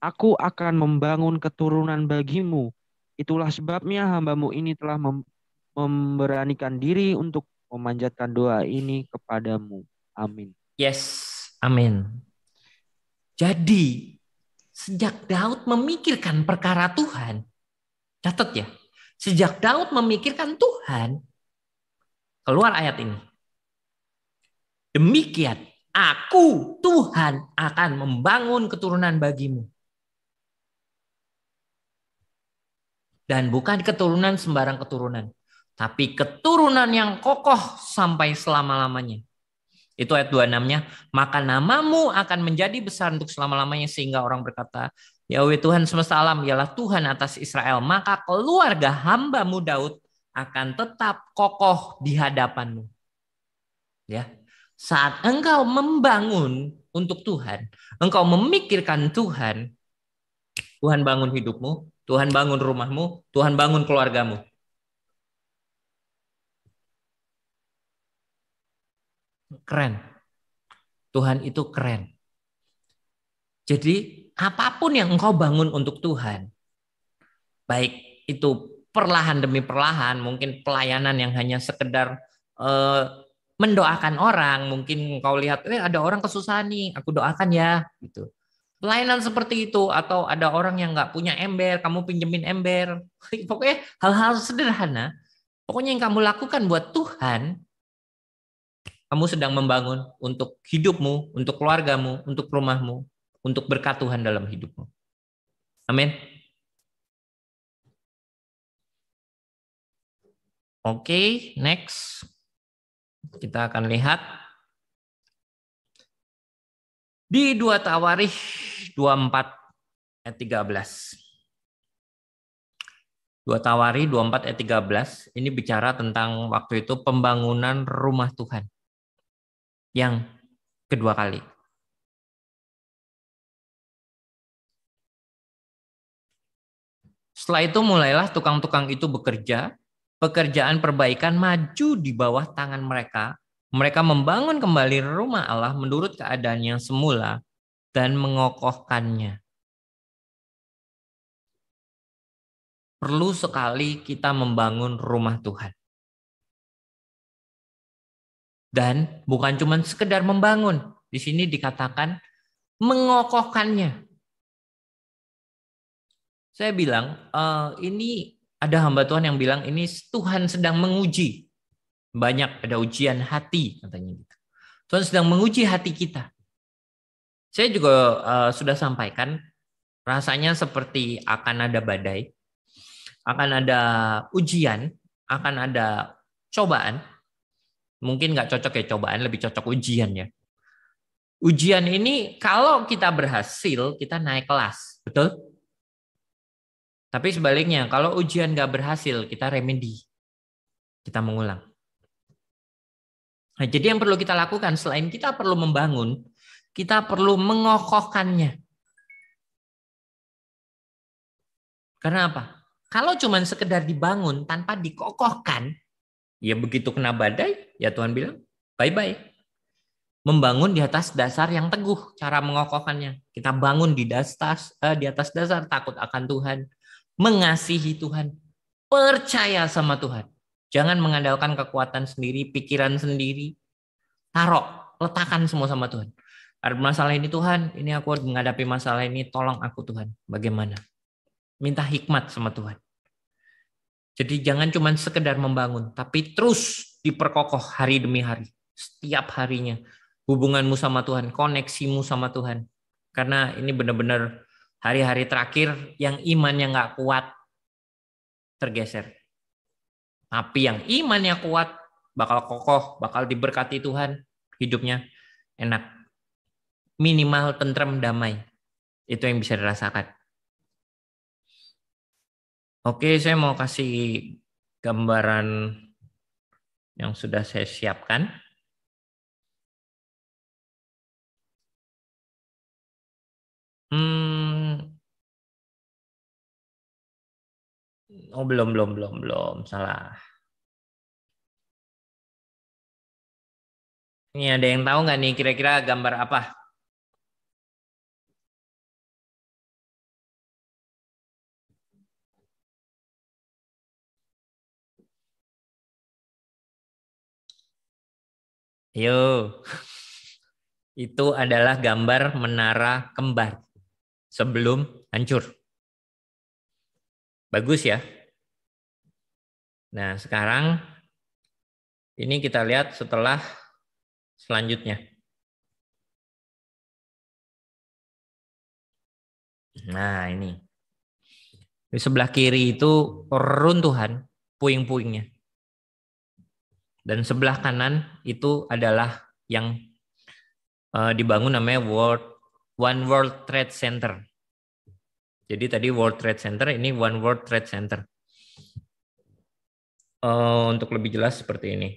S4: Aku akan membangun keturunan bagimu. Itulah sebabnya hamba-Mu ini telah memberanikan diri untuk memanjatkan doa ini kepadamu. Amin.
S1: Yes, amin. Jadi, sejak Daud memikirkan perkara Tuhan, catat ya, sejak Daud memikirkan Tuhan, keluar ayat ini. Demikian, aku Tuhan akan membangun keturunan bagimu. Dan bukan keturunan sembarang keturunan, tapi keturunan yang kokoh sampai selama-lamanya. Itu ayat 26-nya, maka namamu akan menjadi besar untuk selama-lamanya sehingga orang berkata, Yahweh Tuhan semesta alam ialah Tuhan atas Israel, maka keluarga hamba-Mu Daud akan tetap kokoh di hadapan-Mu. Ya. Saat engkau membangun untuk Tuhan, engkau memikirkan Tuhan, Tuhan bangun hidupmu, Tuhan bangun rumahmu, Tuhan bangun keluargamu. Keren. Tuhan itu keren. Jadi apapun yang engkau bangun untuk Tuhan, baik itu perlahan demi perlahan, mungkin pelayanan yang hanya sekedar mendoakan orang, mungkin engkau lihat, ada orang kesusahan nih, aku doakan ya, gitu. Pelayanan seperti itu, atau ada orang yang nggak punya ember, kamu pinjemin ember, pokoknya hal-hal sederhana, pokoknya yang kamu lakukan buat Tuhan, kamu sedang membangun untuk hidupmu, untuk keluargamu, untuk rumahmu, untuk berkat Tuhan dalam hidupmu. Amin. Oke, next. Kita akan lihat di 2 Tawarikh 24 ayat 13. 2 Tawarikh 24 ayat 13 ini bicara tentang waktu itu pembangunan rumah Tuhan yang kedua kali. Setelah itu mulailah tukang-tukang itu bekerja, pekerjaan perbaikan maju di bawah tangan mereka. Mereka membangun kembali rumah Allah menurut keadaan yang semula dan mengokohkannya. Perlu sekali kita membangun rumah Tuhan. Dan bukan cuma sekedar membangun. Di sini dikatakan mengokohkannya. Saya bilang, ini ada hamba Tuhan yang bilang ini Tuhan sedang menguji. Banyak ada ujian hati katanya gitu. Tuhan sedang menguji hati kita. Saya juga sudah sampaikan rasanya seperti akan ada badai, akan ada ujian, akan ada cobaan. Mungkin nggak cocok ya cobaan, lebih cocok ujian ya. Ujian ini kalau kita berhasil, kita naik kelas, betul? Tapi sebaliknya, kalau ujian nggak berhasil, kita remedi, kita mengulang. Nah, jadi yang perlu kita lakukan selain kita perlu membangun, kita perlu mengokohkannya. Karena apa? Kalau cuma sekedar dibangun tanpa dikokohkan, ya begitu kena badai, ya Tuhan bilang, bye-bye. Membangun di atas dasar yang teguh, cara mengokohkannya. Kita bangun di atas dasar takut akan Tuhan, mengasihi Tuhan, percaya sama Tuhan. Jangan mengandalkan kekuatan sendiri, pikiran sendiri. Taruh, letakkan semua sama Tuhan. Ada masalah ini Tuhan, ini aku menghadapi masalah ini, tolong aku Tuhan. Bagaimana? Minta hikmat sama Tuhan. Jadi jangan cuma sekedar membangun, tapi terus diperkokoh hari demi hari. Setiap harinya. Hubunganmu sama Tuhan, koneksimu sama Tuhan. Karena ini benar-benar hari-hari terakhir yang imannya nggak kuat, tergeser. Tapi yang imannya kuat, bakal kokoh, bakal diberkati Tuhan, hidupnya enak. Minimal tentrem, damai. Itu yang bisa dirasakan. Oke, saya mau kasih gambaran yang sudah saya siapkan. Oh, belum, salah. Ini ada yang tahu nggak nih kira-kira gambar apa? Yo, itu adalah gambar menara kembar sebelum hancur. Bagus ya. Nah, sekarang ini kita lihat setelah selanjutnya. Nah, ini. Di sebelah kiri itu reruntuhan, puing-puingnya. Dan sebelah kanan itu adalah yang dibangun namanya One World Trade Center. Jadi tadi World Trade Center, ini One World Trade Center. Untuk lebih jelas seperti ini.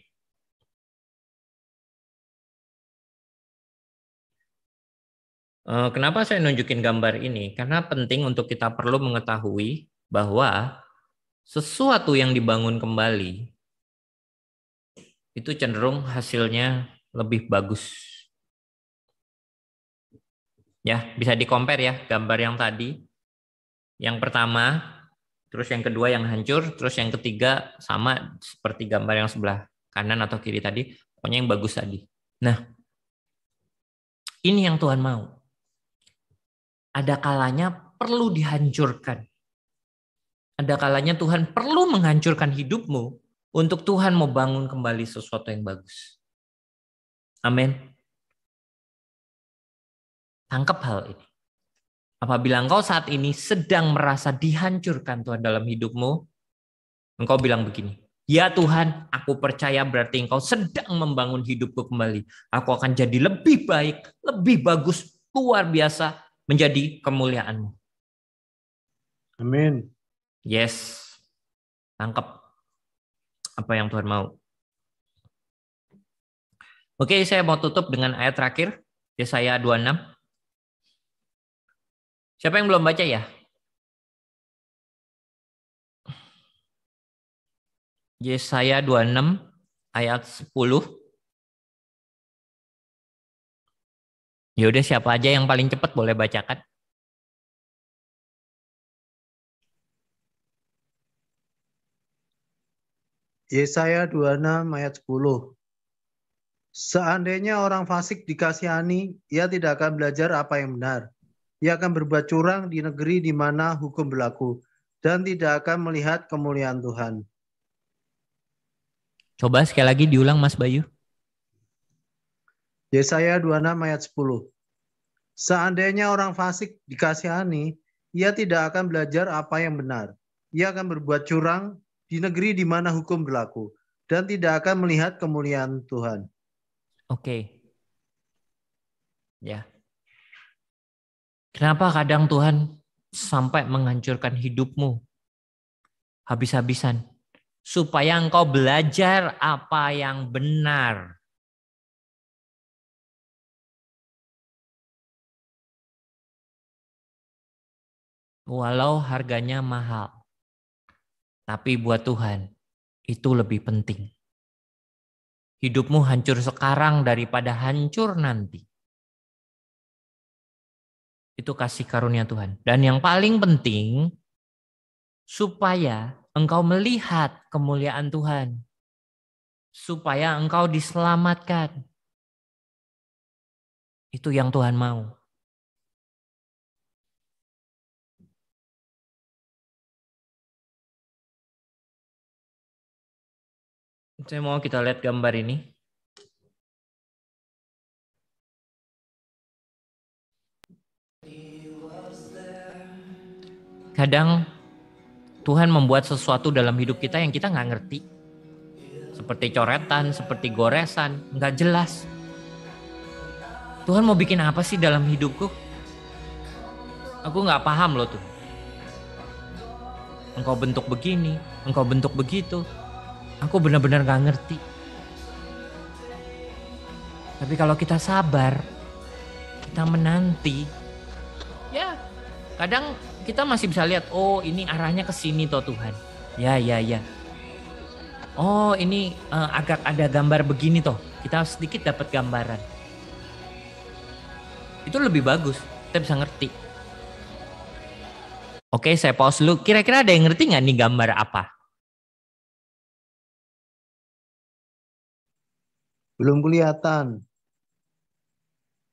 S1: Kenapa saya nunjukin gambar ini? Karena penting untuk kita perlu mengetahui bahwa sesuatu yang dibangun kembali itu cenderung hasilnya lebih bagus. Ya, bisa di-compare ya gambar yang tadi. Yang pertama, terus yang kedua yang hancur, terus yang ketiga sama seperti gambar yang sebelah kanan atau kiri tadi, pokoknya yang bagus tadi. Nah, ini yang Tuhan mau. Ada kalanya perlu dihancurkan. Ada kalanya Tuhan perlu menghancurkan hidupmu untuk Tuhan mau bangun kembali sesuatu yang bagus. Amin. Tangkap hal ini. Apabila engkau saat ini sedang merasa dihancurkan Tuhan dalam hidupmu, engkau bilang begini, ya Tuhan, aku percaya berarti engkau sedang membangun hidupku kembali. Aku akan jadi lebih baik, lebih bagus, luar biasa, menjadi kemuliaan-Mu.
S3: Amin.
S1: Yes. Tangkap apa yang Tuhan mau. Oke, saya mau tutup dengan ayat terakhir, Yesaya 26. Siapa yang belum baca ya? Yesaya 26 ayat 10. Ya udah, siapa aja yang paling cepat boleh bacakan.
S3: Yesaya 26 ayat 10. Seandainya orang fasik dikasihani, ia tidak akan belajar apa yang benar. Ia akan berbuat curang di negeri di mana hukum berlaku, dan tidak akan melihat kemuliaan Tuhan.
S1: Coba sekali lagi diulang Mas Bayu.
S3: Yesaya 26 ayat 10. Seandainya orang fasik dikasihani, ia tidak akan belajar apa yang benar. Ia akan berbuat curang di negeri di mana hukum berlaku, dan tidak akan melihat kemuliaan Tuhan.
S1: Oke. Ya. Kenapa kadang Tuhan sampai menghancurkan hidupmu habis-habisan? Supaya engkau belajar apa yang benar. Walau harganya mahal. Tapi buat Tuhan, itu lebih penting. Hidupmu hancur sekarang daripada hancur nanti. Itu kasih karunia Tuhan. Dan yang paling penting, supaya engkau melihat kemuliaan Tuhan. Supaya engkau diselamatkan. Itu yang Tuhan mau. Saya mau kita lihat gambar ini. Kadang Tuhan membuat sesuatu dalam hidup kita yang kita nggak ngerti. Seperti coretan, seperti goresan, nggak jelas. Tuhan mau bikin apa sih dalam hidupku? Aku nggak paham loh tuh. Engkau bentuk begini, engkau bentuk begitu. Aku benar-benar gak ngerti. Tapi kalau kita sabar, kita menanti, ya kadang kita masih bisa lihat, oh ini arahnya ke sini toh Tuhan. Ya. Oh ini agak ada gambar begini toh. kita sedikit dapat gambaran. Itu lebih bagus, kita bisa ngerti. Oke, saya pause dulu. Kira-kira ada yang ngerti nggak nih gambar apa?
S3: Belum kelihatan.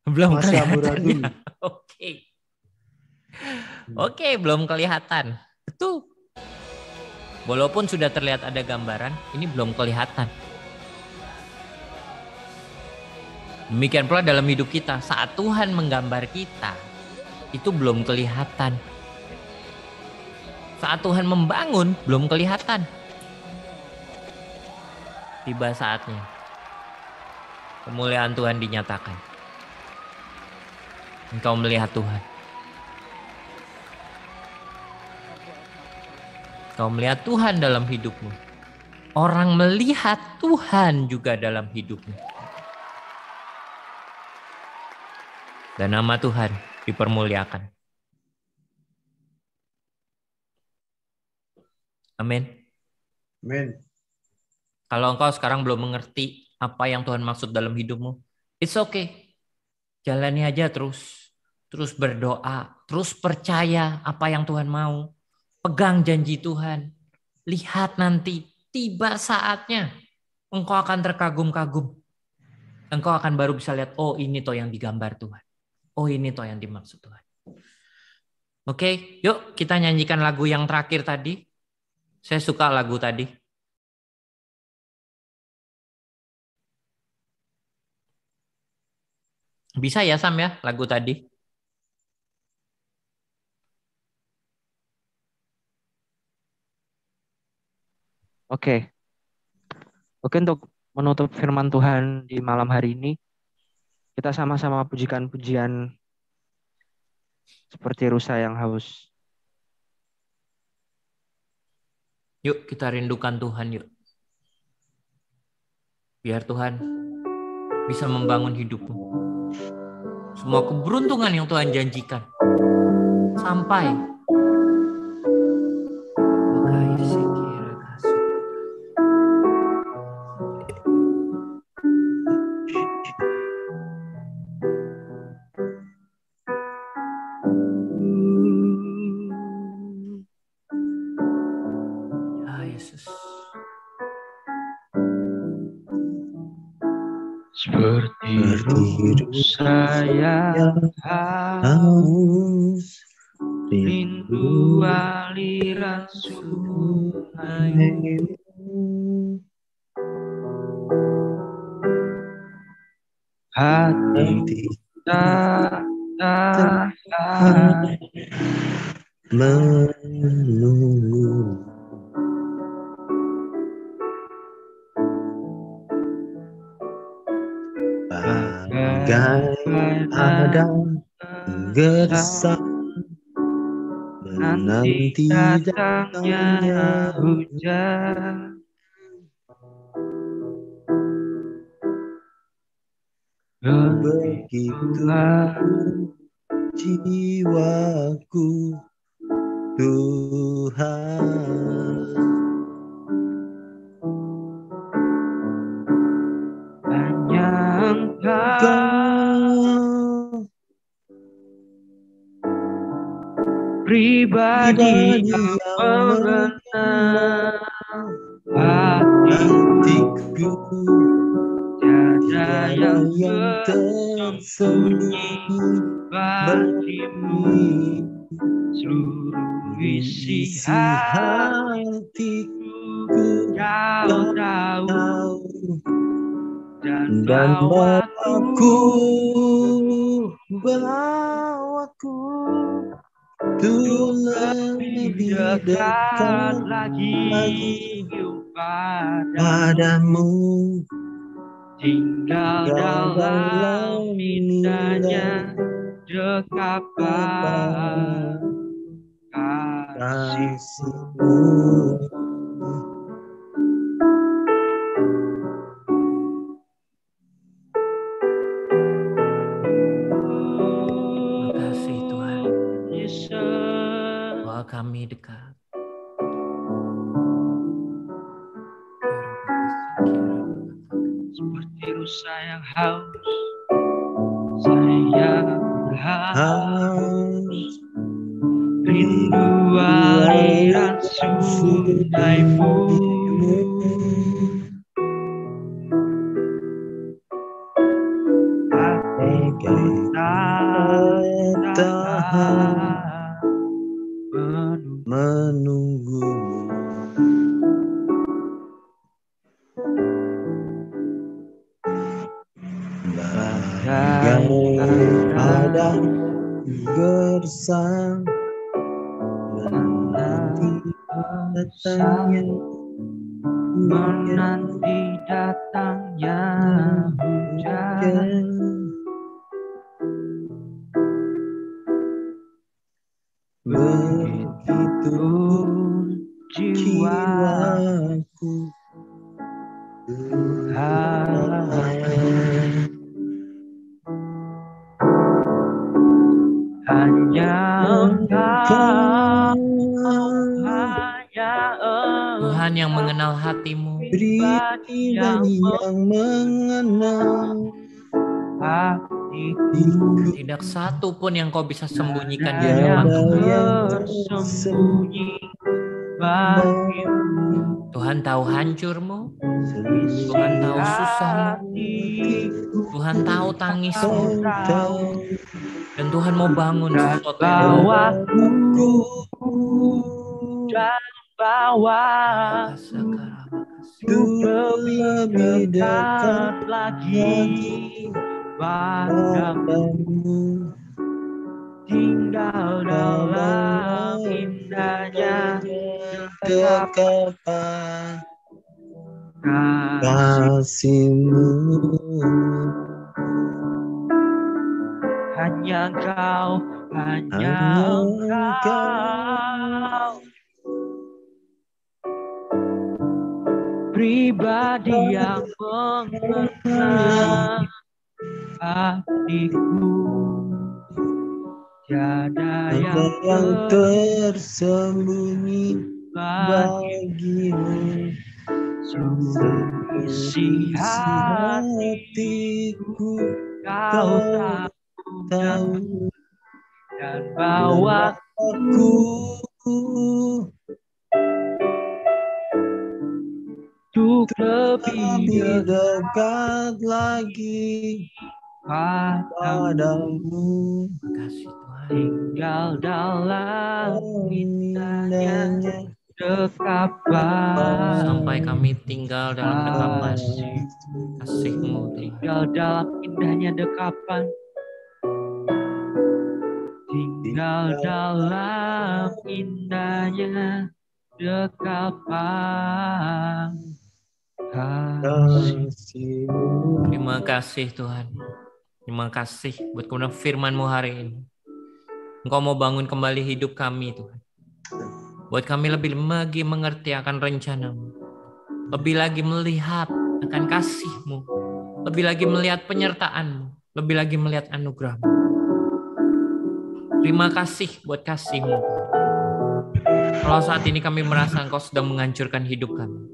S1: Belum
S3: Masih
S1: kelihatan. Oke, belum kelihatan. Betul. Walaupun sudah terlihat ada gambaran, ini belum kelihatan. Demikian pula dalam hidup kita, saat Tuhan menggambar kita, itu belum kelihatan. Saat Tuhan membangun, belum kelihatan. Tiba saatnya, kemuliaan Tuhan dinyatakan. Engkau melihat Tuhan. Engkau melihat Tuhan dalam hidupmu. Orang melihat Tuhan juga dalam hidupmu. Dan nama Tuhan dipermuliakan. Amin.
S3: Amin.
S1: Kalau engkau sekarang belum mengerti apa yang Tuhan maksud dalam hidupmu, it's okay. Jalani aja terus. Terus berdoa. Terus percaya apa yang Tuhan mau. Pegang janji Tuhan. Lihat nanti. Tiba saatnya. Engkau akan terkagum-kagum. Engkau akan baru bisa lihat, oh ini toh yang digambar Tuhan. Oh ini toh yang dimaksud Tuhan. Oke, yuk kita nyanyikan lagu yang terakhir tadi. Saya suka lagu tadi. Bisa ya Sam ya lagu tadi?
S4: Oke, untuk menutup firman Tuhan di malam hari ini, kita sama-sama pujikan pujian seperti rusa yang haus.
S1: Yuk kita rindukan Tuhan yuk. Biar Tuhan bisa membangun hidupmu. Semua keberuntungan yang Tuhan janjikan. Sampai.
S4: Seperti rusa yang haus, rindu aliran sungai. Hati tak tahan
S3: menunggu. Bagai ada gersang menanti datangnya hujan. Begitu jiwaku Tuhan.
S4: Hanya Engkau pribadi yang mengenal hatiku. Tiada yang tersembunyi bagimu, seluruh isi hatiku Kau tahu, dan bawaku tuh lebih dekat lagi padamu. Tinggal dalam indahnya dekapan kasih-Mu.
S1: Makasih Tuhan. Bahwa kami dekat.
S4: Seperti rusa Saya haus, rindu aliran sungai-Mu. Hatiku tak tahan
S3: menunggu. Bagai ada gersang menanti datangnya hujan. Begitu jiwaku hanya Engkau,
S1: Tuhan yang mengenal hatimu,
S3: pribadi yang mengenal hatiku.
S1: Tidak satu pun yang Kau bisa sembunyikan di hadapan Tuhan. Tuhan tahu hancurmu, Tuhan tahu susahmu, Tuhan tahu tangismu, dan Tuhan mau bangun sesuatu yang
S4: bawa lebih dekat lagi padamu, tinggal dalam indahnya
S3: dekapan kasih-Mu.
S4: Hanya Engkau, hanya Engkau, pribadi yang mengenal hatiku. Tiada yang
S3: tersembunyi bagimu,
S4: seisi hatiku Kau tahu dan bawa
S3: aku
S4: untuk lebih
S3: dekat lagi padamu.
S1: kasih Tuhan.
S4: Tinggal dalam indahnya dekapan,
S1: Sampai kami tinggal dalam dekapan kasih-Mu, Tuhan.
S4: tinggal dalam indahnya dekapan, tinggal dalam indahnya dekapan kasih-Mu.
S1: Terima kasih Tuhan. Terima kasih buat kebenaran firman-Mu hari ini. Engkau mau bangun kembali hidup kami Tuhan. Buat kami lebih lagi mengerti akan rencana-Mu. Lebih lagi melihat akan kasih-Mu. Lebih lagi melihat penyertaan-Mu. Lebih lagi melihat anugerah-Mu. Terima kasih buat kasih-Mu. Kalau saat ini kami merasa Engkau sedang menghancurkan hidup kami,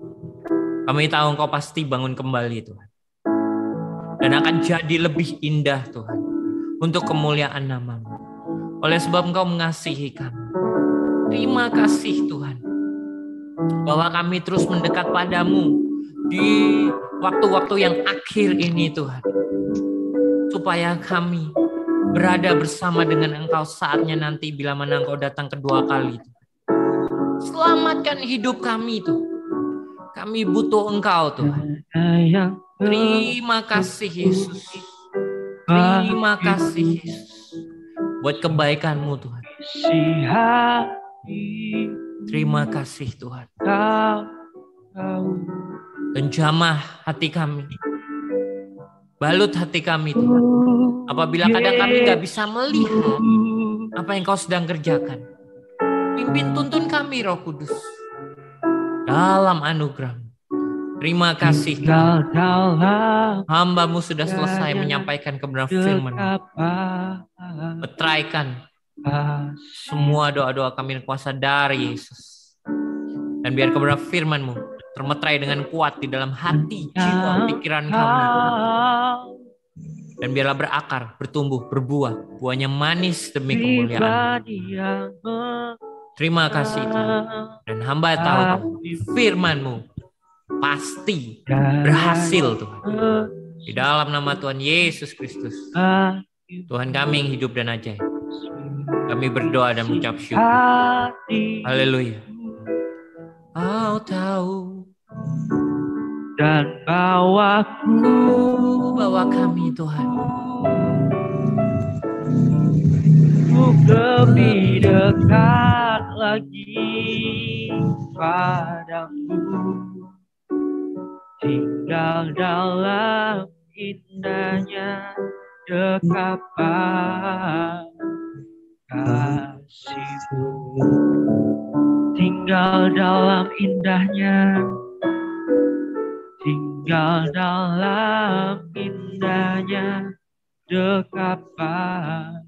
S1: kami tahu Engkau pasti bangun kembali Tuhan. Dan akan jadi lebih indah Tuhan. Untuk kemuliaan nama-Mu. Oleh sebab Engkau mengasihi kami. Terima kasih Tuhan. Bahwa kami terus mendekat padamu. Di waktu-waktu yang akhir ini Tuhan. Supaya kami berada bersama dengan Engkau saatnya nanti bila mana Engkau datang kedua kali. Selamatkan hidup kami Tuhan. Kami butuh Engkau Tuhan. Terima kasih Yesus. Terima kasih Yesus. Buat kebaikan-Mu Tuhan. Terima kasih Tuhan. Dan jamah hati kami. Balut hati kami Tuhan. Apabila kadang kami gak bisa melihat apa yang Kau sedang kerjakan. Pimpin tuntun kami Roh Kudus. Dalam anugerah. Terima kasih Tuhan. Hamba-Mu sudah selesai menyampaikan kebenaran firman. Betraikan semua doa-doa kami yang kuasa dari Yesus. Dan biar kebenaran firman-Mu termetrai dengan kuat di dalam hati, jiwa, pikiran kami. dan biarlah berakar, bertumbuh, berbuah. Buahnya manis demi kemuliaan. Terima kasih Tuhan. Dan hamba tahu firman-Mu pasti berhasil Tuhan. Di dalam nama Tuhan Yesus Kristus. Tuhan kami yang hidup dan ajaib. Kami berdoa dan mengucap syukur. Haleluya. Kau tahu
S7: dan bawa
S1: kami Tuhan
S7: untuk lebih dekat lagi padamu, tinggal dalam indahnya dekapan kasih-Mu, tinggal dalam indahnya, tinggal dalam indahnya dekapan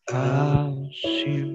S7: kasih-Mu.